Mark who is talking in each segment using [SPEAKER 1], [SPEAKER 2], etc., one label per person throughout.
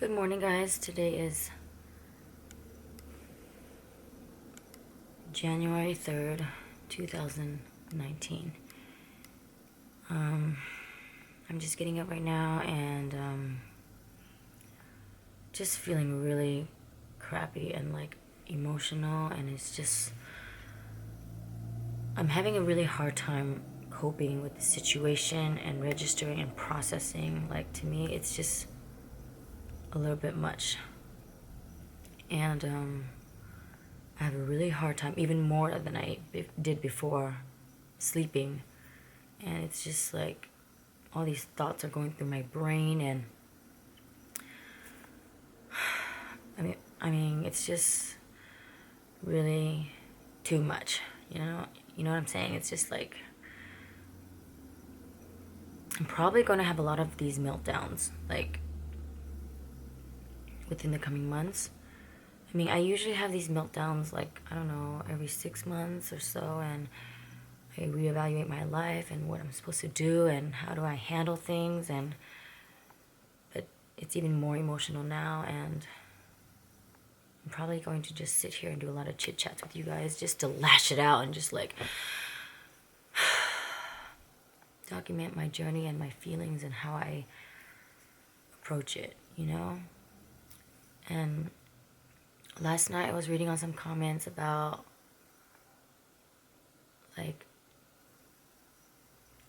[SPEAKER 1] Good morning, guys. Today is January 3rd, 2019. I'm just getting up right now and just feeling really crappy and like emotional, and it's just I'm having a really hard time coping with the situation and registering and processing. Like, to me, it's just a little bit much. And I have a really hard time, even more than I did before, sleeping. And it's just like all these thoughts are going through my brain, and I mean, it's just really too much. You know what I'm saying? It's just like I'm probably going to have a lot of these meltdowns, like within the coming months. I mean, I usually have these meltdowns, like, I don't know, every 6 months or so, and I reevaluate my life and what I'm supposed to do and how do I handle things. But it's even more emotional now, and I'm probably going to just sit here and do a lot of chit chats with you guys just to lash it out and just like document my journey and my feelings and how I approach it, And last night I was reading on some comments about like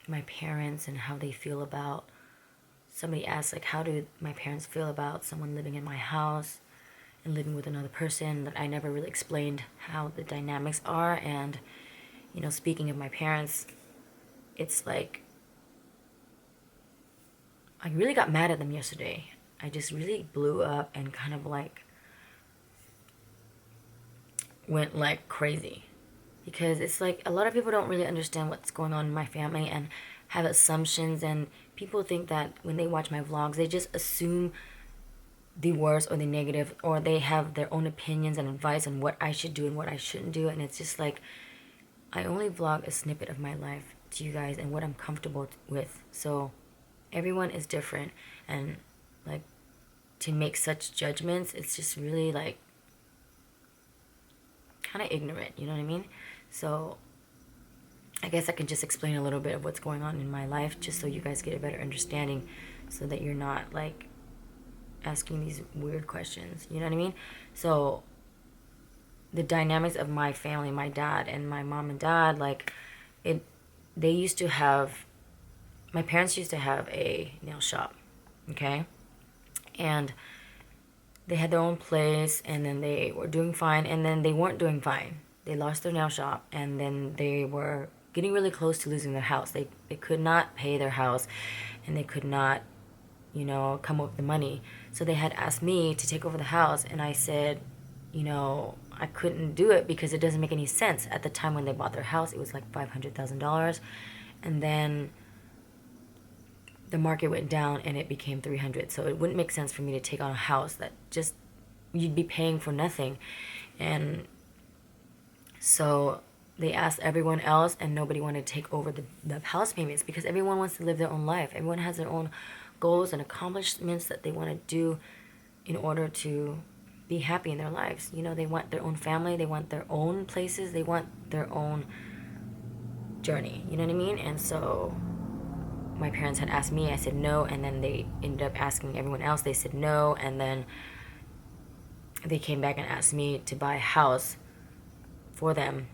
[SPEAKER 1] my parents and how they feel about, somebody asked, like, how do my parents feel about someone living in my house and living with another person, that I never really explained how the dynamics are. And speaking of my parents, it's like I really got mad at them yesterday. I just really blew up and kind of like went like crazy, because it's like a lot of people don't really understand what's going on in my family and have assumptions, and people think that when they watch my vlogs they just assume the worst or the negative, or they have their own opinions and advice on what I should do and what I shouldn't do. And it's just like I only vlog a snippet of my life to you guys and what I'm comfortable with. So everyone is different, and like to make such judgments, it's just really like kind of ignorant, you know what I mean? So I guess I can just explain a little bit of what's going on in my life just so you guys get a better understanding, so that you're not like asking these weird questions, you know what I mean? So the dynamics of my family, my dad and my mom and dad, like they used to have, my parents used to have a nail shop, okay? And they had their own place, and then they were doing fine, and then they weren't doing fine. They lost their nail shop, and then they were getting really close to losing their house. They could not pay their house, and they could not, come up with the money. So they had asked me to take over the house, and I said, I couldn't do it because it doesn't make any sense. At the time when they bought their house, it was like $500,000, and then the market went down and it became 300. So it wouldn't make sense for me to take on a house that just you'd be paying for nothing. And so they asked everyone else, and nobody wanted to take over the house payments, because everyone wants to live their own life. Everyone has their own goals and accomplishments that they want to do in order to be happy in their lives. They want their own family, they want their own places, they want their own journey, you know what I mean? And so my parents had asked me, I said no, and then they ended up asking everyone else, they said no, and then they came back and asked me to buy a house for them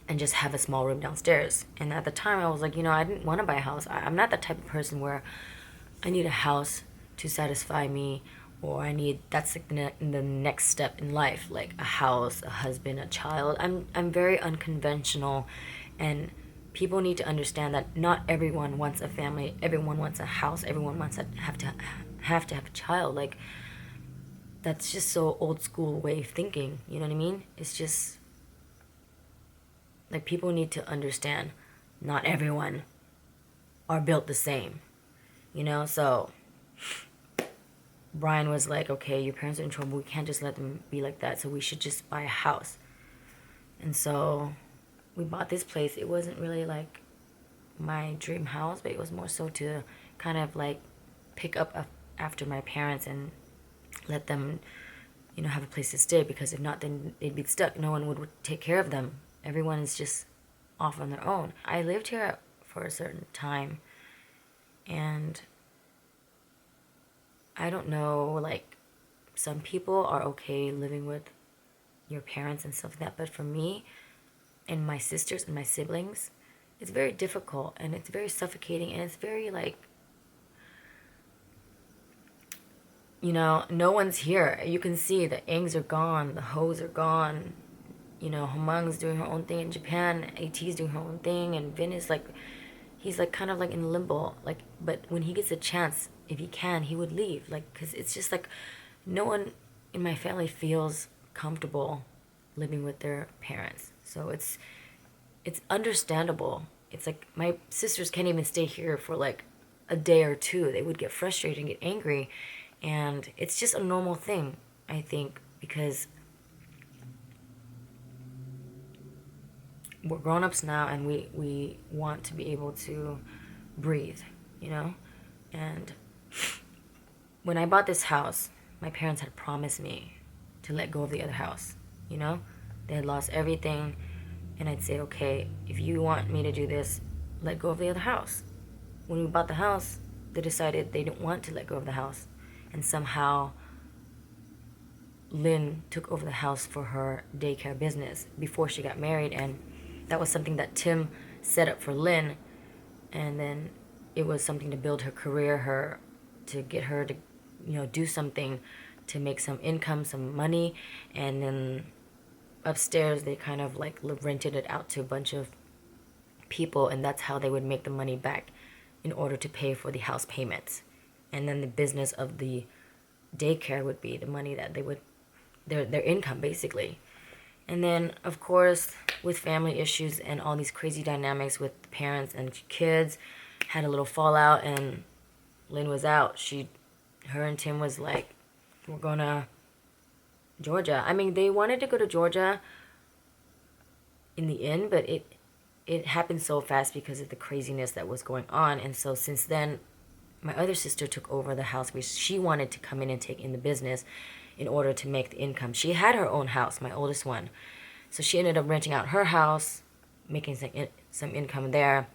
[SPEAKER 1] and just have a small room downstairs. And at the time I was like, I didn't want to buy a house. I'm not the type of person where I need a house to satisfy me, or I need, that's like the next step in life, like a house, a husband, a child. I'm very unconventional, and people need to understand that not everyone wants a family, everyone wants a house, everyone wants to have a child. Like, that's just so old school way of thinking, you know what I mean? It's just like people need to understand not everyone are built the same, So Brian was like, okay, your parents are in trouble, we can't just let them be like that, so we should just buy a house. And so we bought this place. It wasn't really like my dream house, but it was more so to kind of like pick up after my parents and let them, have a place to stay, because if not, then they'd be stuck. No one would take care of them. Everyone is just off on their own. I lived here for a certain time, and I don't know, like, some people are okay living with your parents and stuff like that, but for me and my sisters and my siblings, it's very difficult, and it's very suffocating, and it's very, like, no one's here. You can see the Angs are gone, the Hoes are gone. Homang's doing her own thing in Japan, AT's doing her own thing, and Vin is like, he's like kind of like in limbo. Like, but when he gets a chance, if he can, he would leave. Like, because it's just like, no one in my family feels comfortable living with their parents. So it's understandable. It's like my sisters can't even stay here for like a day or two. They would get frustrated and get angry. And it's just a normal thing, I think, because we're grown-ups now, and we want to be able to breathe, And when I bought this house, my parents had promised me to let go of the other house, They had lost everything, and I'd say, okay, if you want me to do this, let go of the other house. When we bought the house, they decided they didn't want to let go of the house. And somehow Lynn took over the house for her daycare business before she got married, and that was something that Tim set up for Lynn, and then it was something to build her career, to get her to, do something to make some income, some money, and then upstairs they kind of like rented it out to a bunch of people, and that's how they would make the money back in order to pay for the house payments. And then the business of the daycare would be the money that they would, their income basically. And then, of course, with family issues and all these crazy dynamics with parents and kids, had a little fallout, and Lynn was out. Her and Tim was like, we're going to Georgia. I mean, they wanted to go to Georgia in the end, but it happened so fast because of the craziness that was going on. And so since then, my other sister took over the house because she wanted to come in and take in the business in order to make the income. She had her own house, my oldest one. So she ended up renting out her house, making some income there.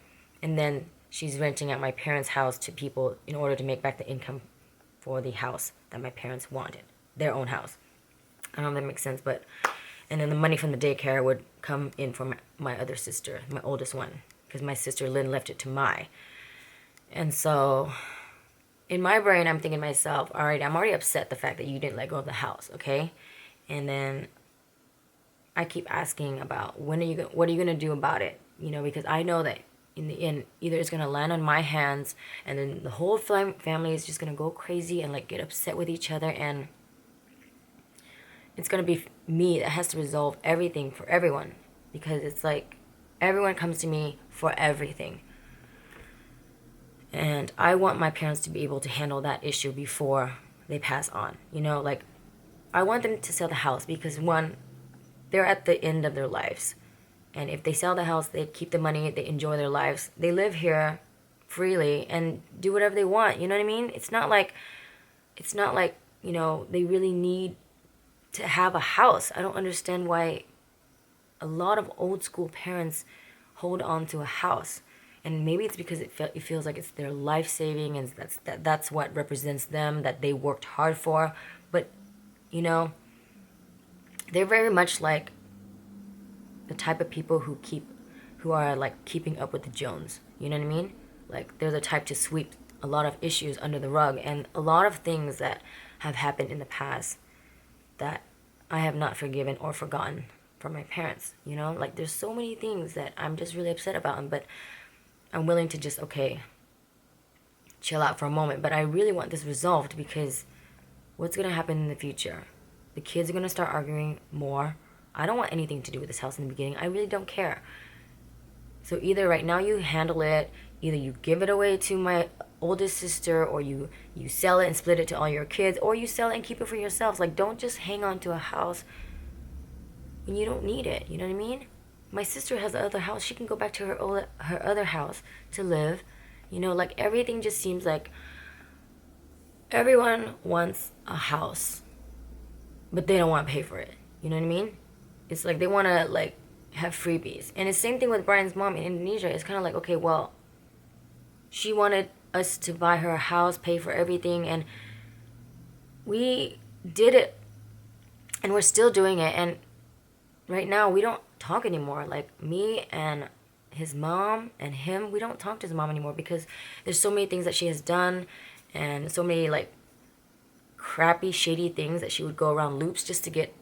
[SPEAKER 1] And then she's renting out my parents' house to people in order to make back the income for the house that my parents wanted, their own house. I don't know if that makes sense, but... And then the money from the daycare would come in for my other sister, my oldest one, because my sister Lynn left it to Mai. And so... in my brain, I'm thinking to myself, all right, I'm already upset the fact that you didn't let go of the house, okay? And then I keep asking about what are you going to do about it? Because I know that in the end, either it's going to land on my hands, and then the whole family is just going to go crazy and like get upset with each other, and it's going to be me that has to resolve everything for everyone, because it's like everyone comes to me for everything. And I want my parents to be able to handle that issue before they pass on. Like, I want them to sell the house because, one, they're at the end of their lives. And if they sell the house, they keep the money, they enjoy their lives. They live here freely and do whatever they want. You know what I mean? It's not like, they really need to have a house. I don't understand why a lot of old school parents hold on to a house. And maybe it's because it feels like it's their life-saving, and that's what represents them, that they worked hard for. But, they're very much like the type of people who are like keeping up with the Jones. You know what I mean? Like, they're the type to sweep a lot of issues under the rug, and a lot of things that have happened in the past that I have not forgiven or forgotten from my parents. Like, there's so many things that I'm just really upset about, but I'm willing to just, okay, chill out for a moment. But I really want this resolved, because what's going to happen in the future? The kids are going to start arguing more. I don't want anything to do with this house in the beginning. I really don't care. So either right now you handle it, either you give it away to my oldest sister, or you sell it and split it to all your kids, or you sell it and keep it for yourselves. Like, don't just hang on to a house when you don't need it. You know what I mean? My sister has the other house. She can go back to her other house to live. Like, everything just seems like everyone wants a house, but they don't want to pay for it. You know what I mean? It's like they want to like have freebies. And the same thing with Brian's mom in Indonesia. It's kind of like, okay, well, she wanted us to buy her a house, pay for everything, and we did it, and we're still doing it. And right now we don't talk anymore. Like me and his mom and him, we don't talk to his mom anymore because there's so many things that she has done, and so many like crappy shady things that she would go around loops just to get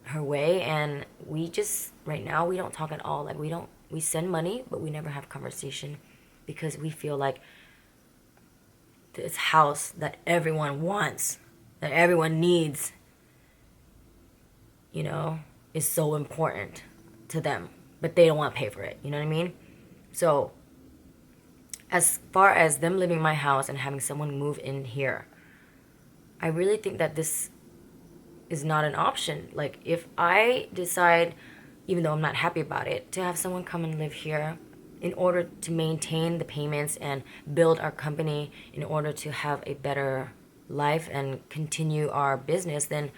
[SPEAKER 1] her way. And we just right now we don't talk at all. Like we send money, but we never have conversation because we feel like this house that everyone wants, that everyone needs, you know, is so important to them, but they don't want to pay for it. You know what I mean? So as far as them living in my house and having someone move in here, I really think that this is not an option. Like if I decide, even though I'm not happy about it, to have someone come and live here in order to maintain the payments and build our company in order to have a better life and continue our business, then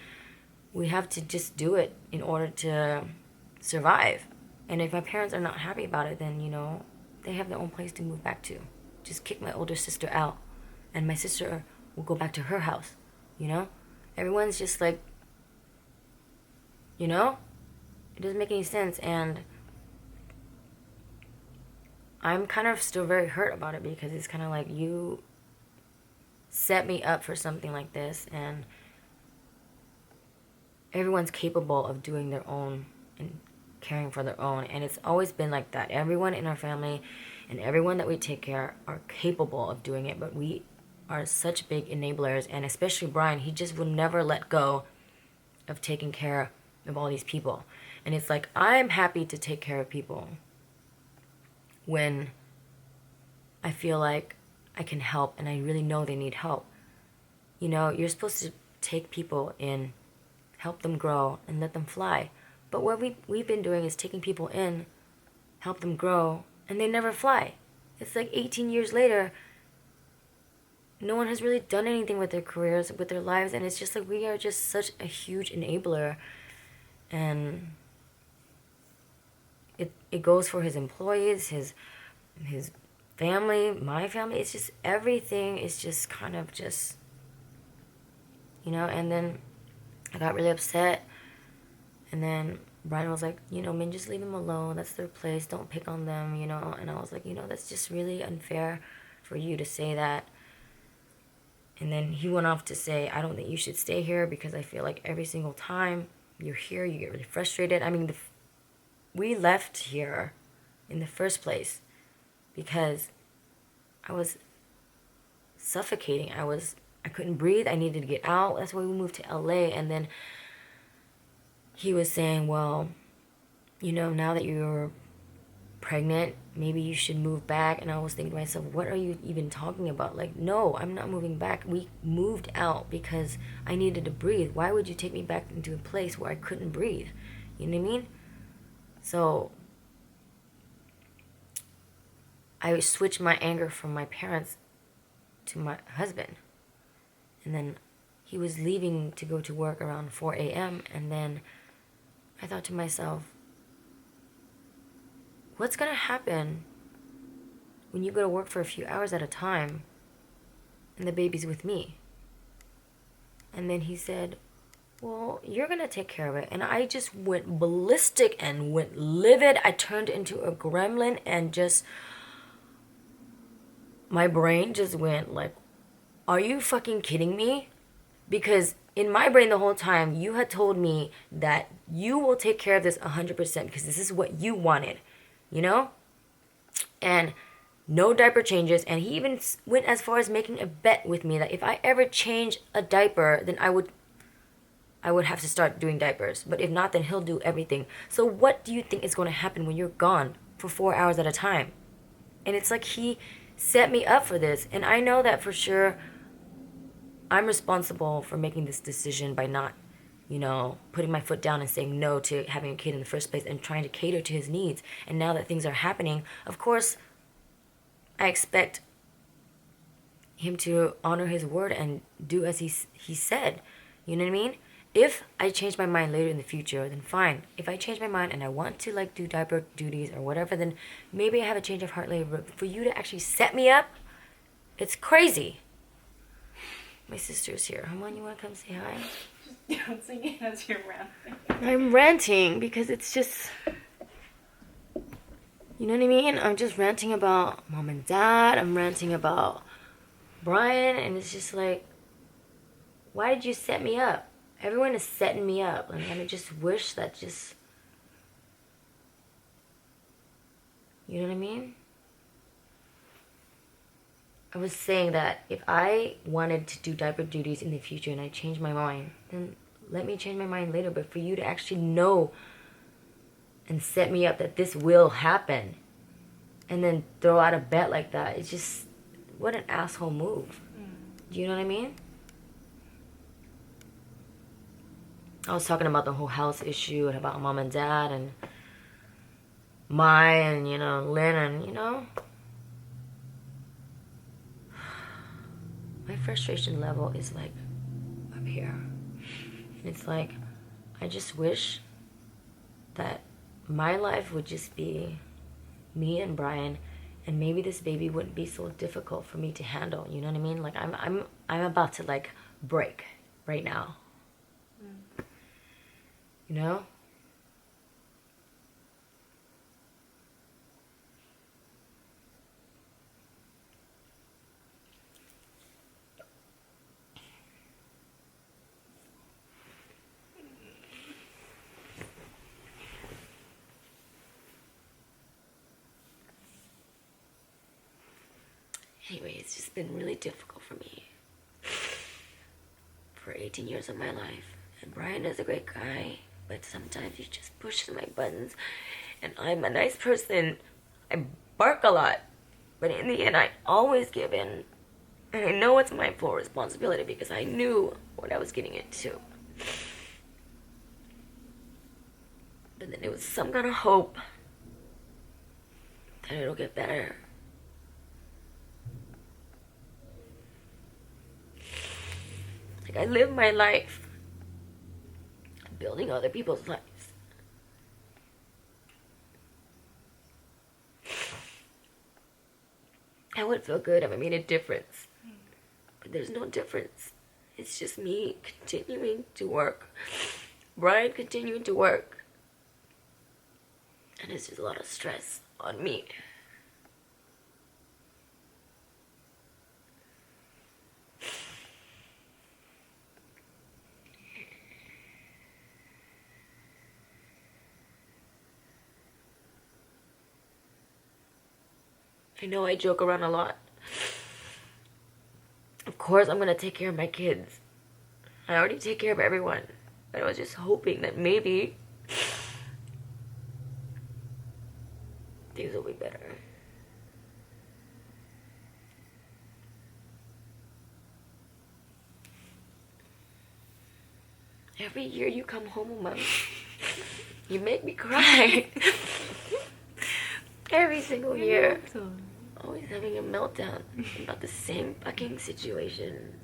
[SPEAKER 1] we have to just do it in order to survive. And if my parents are not happy about it, then, you know, they have their own place to move back to. Just kick my older sister out, and my sister will go back to her house, you know? Everyone's just like, you know? It doesn't make any sense, and I'm kind of still very hurt about it because it's kind of like you set me up for something like this, and everyone's capable of doing their own and caring for their own, and it's always been like that. Everyone in our family and everyone that we take care are capable of doing it, but we are such big enablers, and especially Brian, he just would never let go of taking care of all these people. And it's like, I'm happy to take care of people when I feel like I can help and I really know they need help. You know, you're supposed to take people in, help them grow, and let them fly. But what we've been doing is taking people in, help them grow, and they never fly. It's like 18 years later, no one has really done anything with their careers, with their lives, and it's just like we are just such a huge enabler. And it goes for his employees, his family, my family. It's just everything is just kind of just, you know. And then I got really upset, and then Brian was like, you know, man, just leave them alone. That's their place. Don't pick on them, you know. And I was like, you know, that's just really unfair for you to say that. And then he went off to say, I don't think you should stay here because I feel like every single time you're here, you get really frustrated. I mean, we left here in the first place because I was suffocating. I couldn't breathe. I needed to get out. That's why we moved to LA. And then he was saying, well, you know, now that you're pregnant, maybe you should move back. And I was thinking to myself, what are you even talking about? Like, no, I'm not moving back. We moved out because I needed to breathe. Why would you take me back into a place where I couldn't breathe? You know what I mean? So I switched my anger from my parents to my husband. And then he was leaving to go to work around 4 a.m. And then I thought to myself, what's going to happen when you go to work for a few hours at a time and the baby's with me? And then he said, well, you're going to take care of it. And I just went ballistic and went livid. I turned into a gremlin and just, my brain just went like, are you fucking kidding me? Because in my brain the whole time, you had told me that you will take care of this 100% because this is what you wanted, you know? And no diaper changes. And he even went as far as making a bet with me that if I ever change a diaper, then I would have to start doing diapers. But if not, then he'll do everything. So what do you think is going to happen when you're gone for 4 hours at a time? And it's like he set me up for this. And I know that for sure I'm responsible for making this decision by not, you know, putting my foot down and saying no to having a kid in the first place and trying to cater to his needs. And now that things are happening, of course, I expect him to honor his word and do as he said. You know what I mean? If I change my mind later in the future, then fine. If I change my mind and I want to like do diaper duties or whatever, then maybe I have a change of heart later. But for you to actually set me up, it's crazy. My sister's here. Come on, you want to come say hi?
[SPEAKER 2] Just dancing it as you're ranting.
[SPEAKER 1] I'm ranting because it's just... You know what I mean? I'm just ranting about mom and dad. I'm ranting about Brian. And it's just like, why did you set me up? Everyone is setting me up. And I just wish that just... You know what I mean? I was saying that if I wanted to do diaper duties in the future and I changed my mind, then let me change my mind later. But for you to actually know and set me up that this will happen and then throw out a bet like that, it's just, what an asshole move. Do you know what I mean? I was talking about the whole house issue and about mom and dad and and, you know, Lynn and, you know. My frustration level is like up here. It's like, I just wish that my life would just be me and Brian, and maybe this baby wouldn't be so difficult for me to handle. You know what I mean? Like I'm about to like break right now. You know? Anyway, it's just been really difficult for me for 18 years of my life. And Brian is a great guy, but sometimes he just pushes my buttons. And I'm a nice person. I bark a lot. But in the end, I always give in. And I know it's my full responsibility because I knew what I was getting into. But then there was some kind of hope that it'll get better. Like, I live my life building other people's lives. I would feel good if I made a difference. But there's no difference. It's just me continuing to work. Brian continuing to work. And it's just a lot of stress on me. I know I joke around a lot. Of course, I'm gonna take care of my kids. I already take care of everyone. But I was just hoping that maybe things will be better. Every year you come home, Mom, you make me cry. Every single year. Always having a meltdown about the same fucking situation.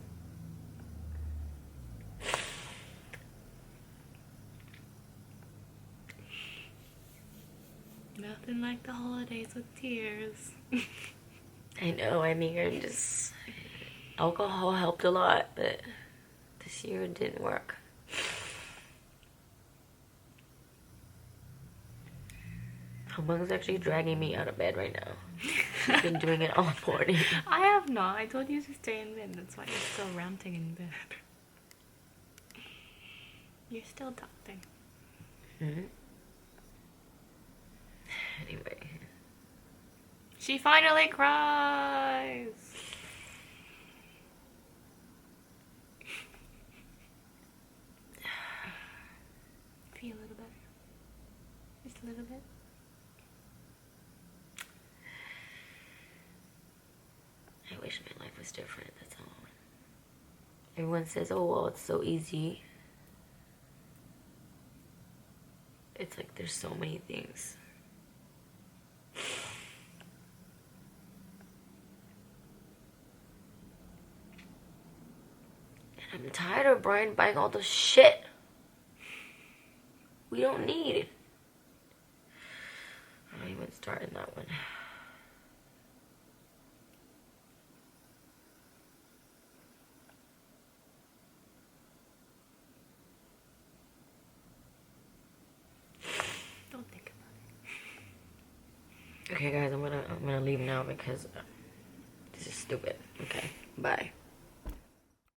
[SPEAKER 2] Nothing like the holidays with tears.
[SPEAKER 1] I know, I mean, I'm just... Alcohol helped a lot, but this year it didn't work. Mum's actually dragging me out of bed right now. She's been doing it all morning.
[SPEAKER 2] I have not. I told you to stay in bed. That's why you're still ranting in bed. You're still talking.
[SPEAKER 1] Anyway.
[SPEAKER 2] She finally cries. Feel a little better. Just a little bit.
[SPEAKER 1] I wish my life was different, that's all. Everyone says, oh, well, it's so easy. It's like there's so many things. I'm tired of Brian buying all the shit we don't need. I don't even start in that one.
[SPEAKER 2] Don't think about it.
[SPEAKER 1] Okay, guys, I'm gonna leave now because this is stupid. Okay, bye.